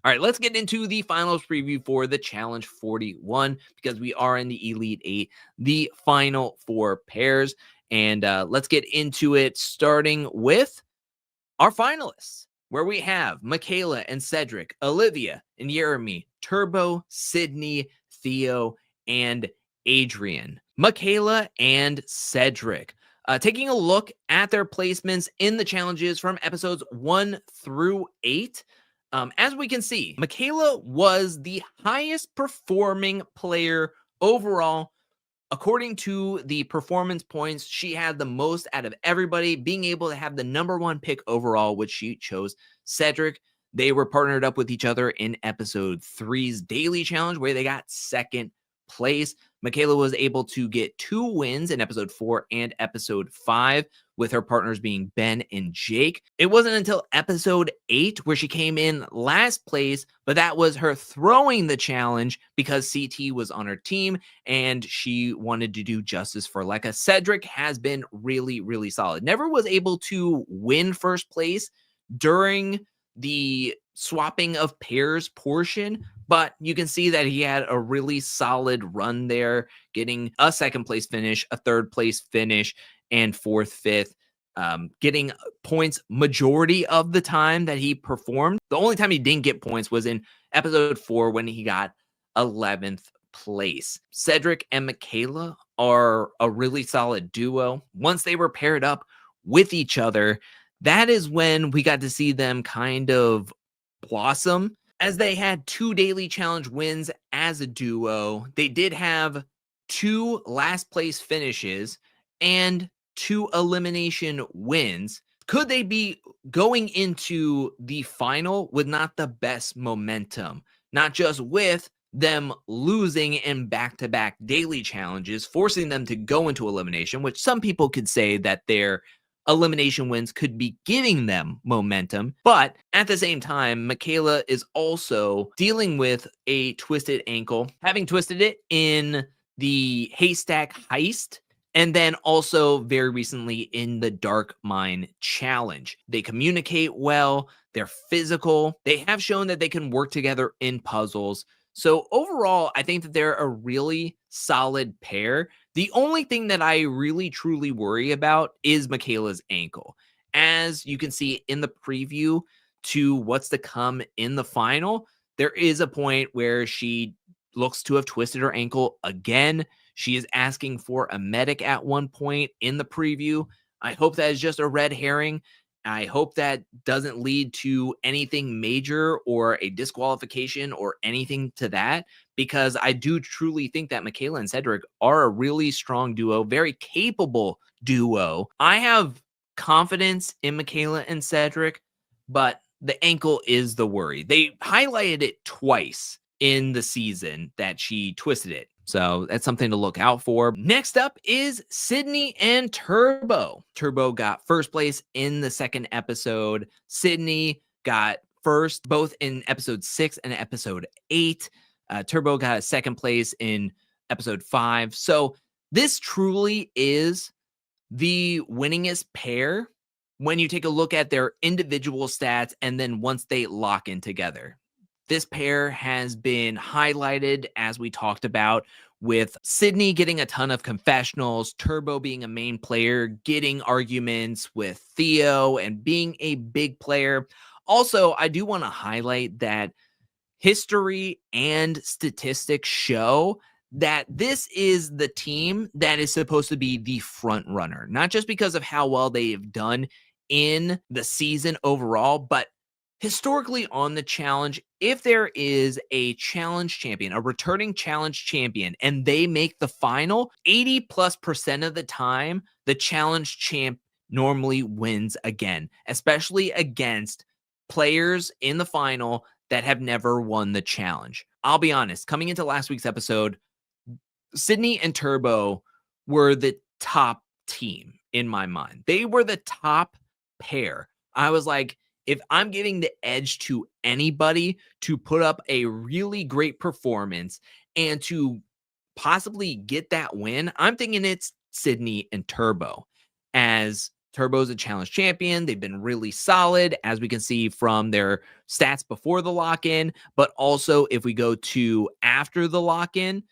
All right, let's get into the finals preview for the Challenge 41 because we are in the Elite 8, the final 4 pairs. And let's get into it, starting with our finalists, where we have Michaela and Cedric, Olivia and Yeremi, Turbo, Sydney, Theo, and Adrienne. Michaela and Cedric. Taking a look at their placements in the challenges from episodes 1 through 8. As we can see, Michaela was the highest performing player overall. According to the performance points, she had the most out of everybody, being able to have the #1 pick overall, which she chose Cedric. They were partnered up with each other in episode 3's daily challenge, where they got second place. Michaela was able to get 2 wins in episode 4 and episode 5, with her partners being Ben and Jake. It wasn't until episode 8 where she came in last place, but that was her throwing the challenge because CT was on her team and she wanted to do justice for Lekka. Cedric has been really, really solid. Never was able to win first place during the swapping of pairs portion, but you can see that he had a really solid run there, getting a second place finish, a third place finish, and fourth, fifth, getting points majority of the time that he performed. The only time he didn't get points was in episode 4 when he got 11th place. Cedric and Michaela are a really solid duo. Once they were paired up with each other, that is when we got to see them kind of blossom, as they had 2 daily challenge wins as a duo. They did have 2 last place finishes and 2 elimination wins. Could they be going into the final with not the best momentum? Not just with them losing in back-to-back daily challenges, forcing them to go into elimination, which some people could say that their elimination wins could be giving them momentum. But at the same time, Michaela is also dealing with a twisted ankle, having twisted it in the haystack heist, and then also very recently in the Dark Mine challenge. They communicate well, they're physical, they have shown that they can work together in puzzles. So overall, I think that they're a really solid pair. The only thing that I really truly worry about is Michaela's ankle. As you can see in the preview to what's to come in the final, there is a point where she looks to have twisted her ankle again. She is asking for a medic at one point in the preview. I hope that is just a red herring. I hope that doesn't lead to anything major or a disqualification or anything to that, because I do truly think that Michaela and Cedric are a really strong duo, very capable duo. I have confidence in Michaela and Cedric, but the ankle is the worry. They highlighted it twice in the season that she twisted it. So that's something to look out for. Next up is Sydney and Turbo. Turbo got first place in the second episode. Sydney got first both in episode 6 and episode 8. Turbo got a second place in episode 5. So this truly is the winningest pair when you take a look at their individual stats and then once they lock in together. This pair has been highlighted, as we talked about, with Sydney getting a ton of confessionals, Turbo being a main player, getting arguments with Theo, and being a big player. Also, I do want to highlight that history and statistics show that this is the team that is supposed to be the front runner, not just because of how well they have done in the season overall, but historically on the challenge. If there is a challenge champion, a returning challenge champion, and they make the final, 80+% of the time, the challenge champ normally wins again, especially against players in the final that have never won the challenge. I'll be honest, coming into last week's episode, Sydney and Turbo were the top team in my mind. They were the top pair. I was like, if I'm giving the edge to anybody to put up a really great performance and to possibly get that win, I'm thinking it's Sydney and Turbo. As Turbo's a challenge champion. They've been really solid, as we can see from their stats before the lock-in, but also if we go to after the lock-in,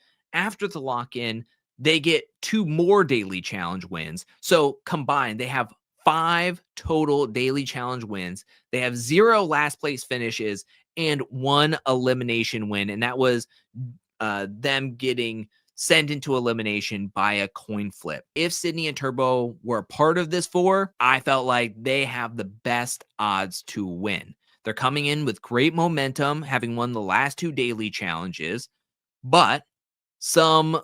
they get 2 more daily challenge wins. So combined, they have 5 total daily challenge wins. They have 0 last place finishes and 1 elimination win, and that was them getting sent into elimination by a coin flip. If Sydney and Turbo were a part of this 4, I felt like they have the best odds to win. They're coming in with great momentum, having won the last 2 daily challenges, but some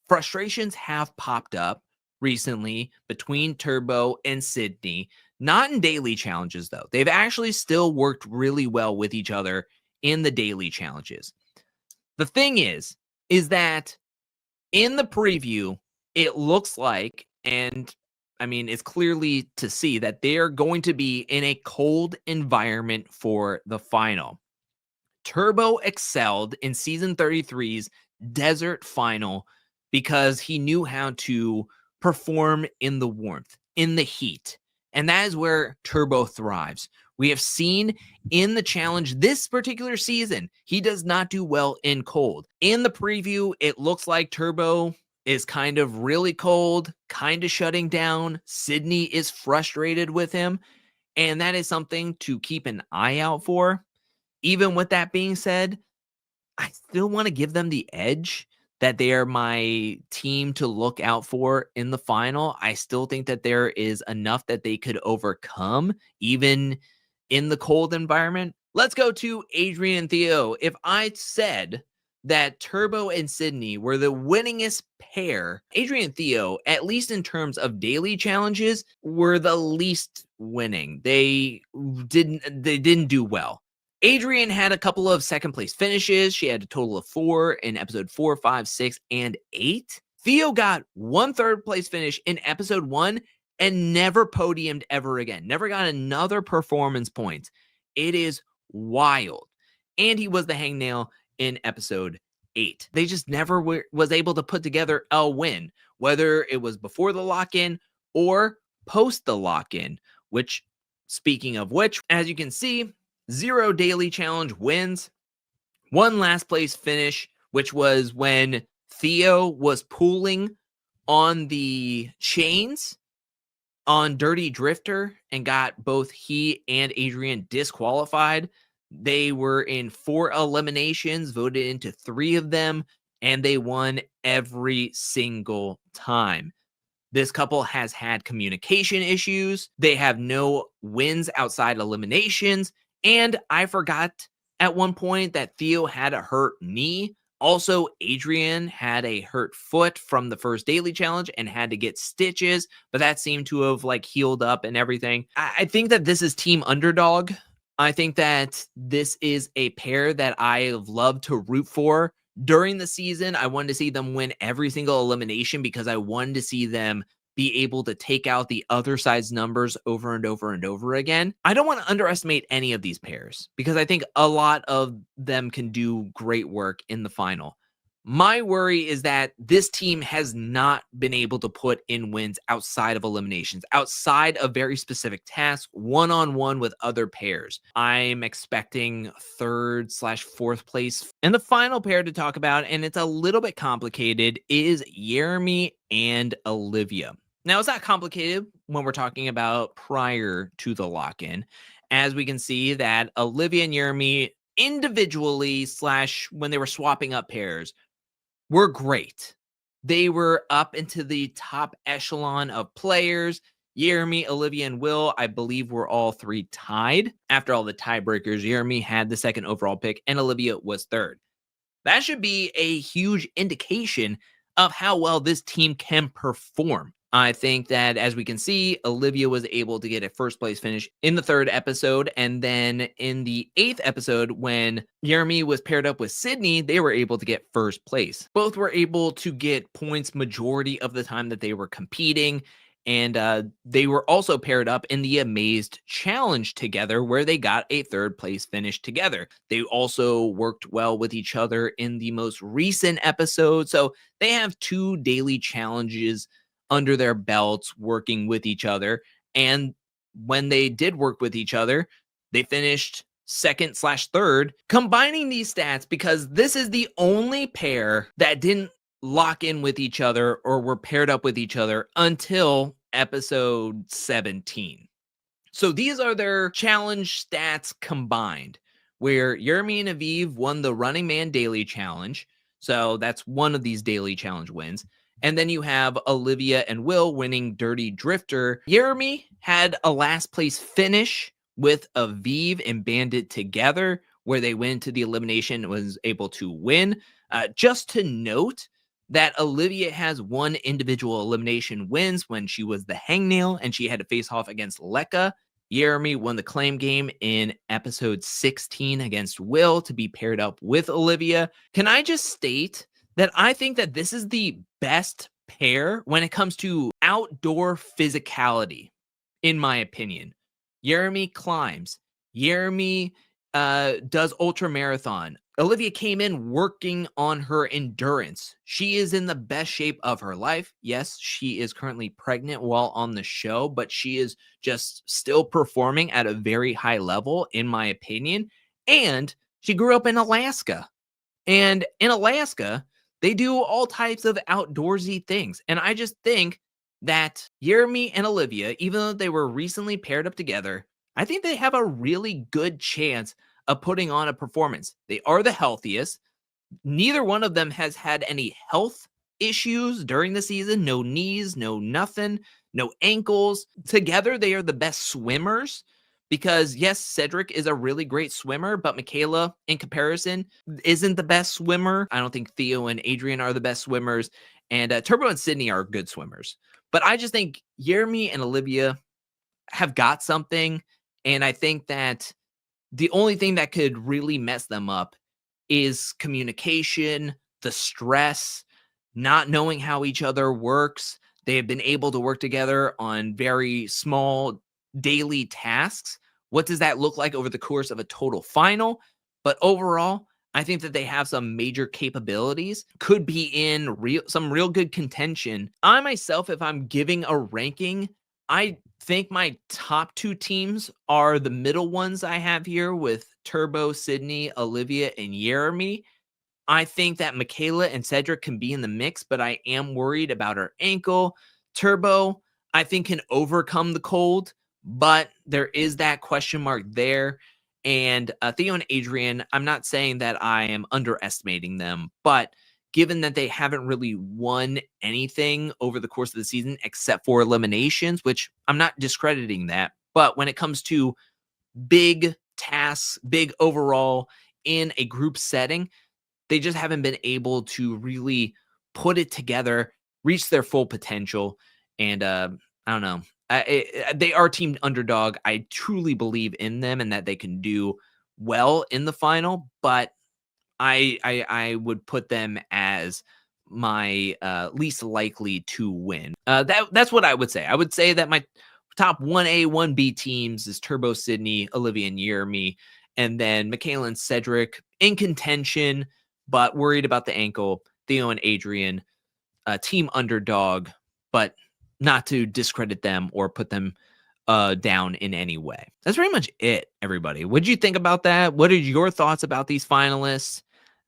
frustrations have popped up recently between Turbo and Sydney. Not in daily challenges, though. They've actually still worked really well with each other in the daily challenges. The thing is that in the preview, it looks like, and I mean, it's clearly to see that they're going to be in a cold environment for the final. Turbo excelled in season 33's desert final because he knew how to perform in the warmth, in the heat. And that is where Turbo thrives. We have seen in the challenge this particular season, he does not do well in cold. In the preview, it looks like Turbo is kind of really cold, kind of shutting down. Sydney is frustrated with him. And that is something to keep an eye out for. Even with that being said, I still want to give them the edge that they are my team to look out for in the final. I still think that there is enough that they could overcome, even in the cold environment. Let's go to Adrienne Theo. If I said that Turbo and Sydney were the winningest pair, Adrienne Theo, at least in terms of daily challenges, were the least winning. They didn't do well. Adrienne had a couple of second place finishes. She had a total of 4 in episode 4, 5, 6, and 8. Theo got 1 third place finish in episode 1 and never podiumed ever again. Never got another performance point. It is wild. And he was the hangnail in episode 8. They just never was able to put together a win, whether it was before the lock-in or post the lock-in, which, speaking of which, as you can see, 0 daily challenge wins, 1 last place finish, which was when Theo was pulling on the chains on Dirty Drifter and got both he and Adrienne disqualified. They were in 4 eliminations, voted into 3 of them, and they won every single time. This couple has had communication issues. They have no wins outside eliminations. And I forgot at one point that Theo had a hurt knee. Also, Adrienne had a hurt foot from the first daily challenge and had to get stitches, but that seemed to have healed up and everything. I think that this is team underdog. I think that this is a pair that I have loved to root for. During the season, I wanted to see them win every single elimination because I wanted to see them be able to take out the other side's numbers over and over and over again. I don't want to underestimate any of these pairs because I think a lot of them can do great work in the final. My worry is that this team has not been able to put in wins outside of eliminations, outside of very specific tasks, one-on-one with other pairs. I'm expecting 3rd/4th place. And the final pair to talk about, and it's a little bit complicated, is Yeremi and Olivia. Now, it's not complicated when we're talking about prior to the lock-in, as we can see that Olivia and Yeremi individually / when they were swapping up pairs were great. They were up into the top echelon of players. Yeremi, Olivia, and Will, I believe, were all 3 tied. After all the tiebreakers, Yeremi had the 2nd overall pick and Olivia was 3rd. That should be a huge indication of how well this team can perform. I think that, as we can see, Olivia was able to get a 1st place finish in the 3rd episode. And then in the 8th episode, when Yeremi was paired up with Sydney, they were able to get 1st place. Both were able to get points majority of the time that they were competing. And they were also paired up in the Amazed Challenge together, where they got a 3rd place finish together. They also worked well with each other in the most recent episode. So they have 2 daily challenges under their belts working with each other. And when they did work with each other, they finished second/third. Combining these stats, because this is the only pair that didn't lock in with each other or were paired up with each other until episode 17. So these are their challenge stats combined, where Yeremi and Aviv won the Running Man Daily Challenge. So that's one of these daily challenge wins. And then you have Olivia and Will winning Dirty Drifter. Yeremi had a last place finish with Aviv and Bandit together, where they went to the elimination and was able to win. Just to note that Olivia has one individual elimination wins when she was the hangnail and she had to face off against Lekka. Yeremi won the claim game in episode 16 against Will to be paired up with Olivia. Can I just state that I think that this is the best pair when it comes to outdoor physicality, in my opinion. Yeremi climbs. Yeremi does ultra marathon. Olivia came in working on her endurance. She is in the best shape of her life. Yes, she is currently pregnant while on the show, but she is just still performing at a very high level, in my opinion. And she grew up in Alaska. And in Alaska, they do all types of outdoorsy things. And I just think that Yeremi and Olivia, even though they were recently paired up together, I think they have a really good chance of putting on a performance. They are the healthiest. Neither one of them has had any health issues during the season. No knees, no nothing, no ankles. Together, they are the best swimmers because, yes, Cedric is a really great swimmer, but Michaela, in comparison, isn't the best swimmer. I don't think Theo and Adrienne are the best swimmers, and Turbo and Sydney are good swimmers. But I just think Yeremi and Olivia have got something, and I think that the only thing that could really mess them up is communication, the stress, not knowing how each other works. They have been able to work together on very small daily tasks. What does that look like over the course of a total final? But overall, I think that they have some major capabilities, could be in some real good contention. I myself, if I'm giving a ranking, I think my top two teams are the middle ones I have here with Turbo, Sydney, Olivia, and Yeremi. I think that Michaela and Cedric can be in the mix, but I am worried about her ankle. Turbo, I think, can overcome the cold, but there is that question mark there. And Theo and Adrienne, I'm not saying that I am underestimating them, but given that they haven't really won anything over the course of the season except for eliminations, which I'm not discrediting that, but when it comes to big tasks, big overall in a group setting, they just haven't been able to really put it together, reach their full potential. And I don't know. They are team underdog. I truly believe in them and that they can do well in the final, but I would put them as my least likely to win. That's what I would say. I would say that my top 1A, 1B teams is Turbo, Sydney, Olivia, and Yeremi, and then Michaela and Cedric in contention, but worried about the ankle. Theo and Adrienne, team underdog, but not to discredit them or put them down in any way. That's pretty much it, everybody. What did you think about that? What are your thoughts about these finalists?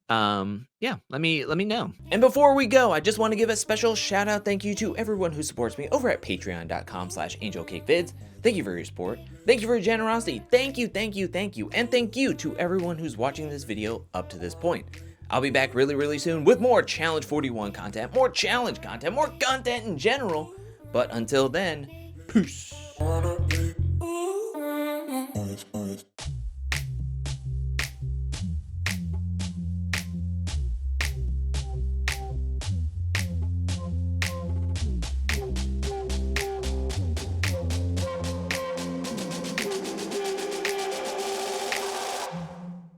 Yeah, let me know. And before we go, I just want to give a special shout out thank you to everyone who supports me over at patreon.com/angelcakevids. Thank you for your support. Thank you for your generosity. Thank you. And thank you to everyone who's watching this video up to this point. I'll be back really soon with more Challenge 41 content, more challenge content, more content in general. But until then, peace.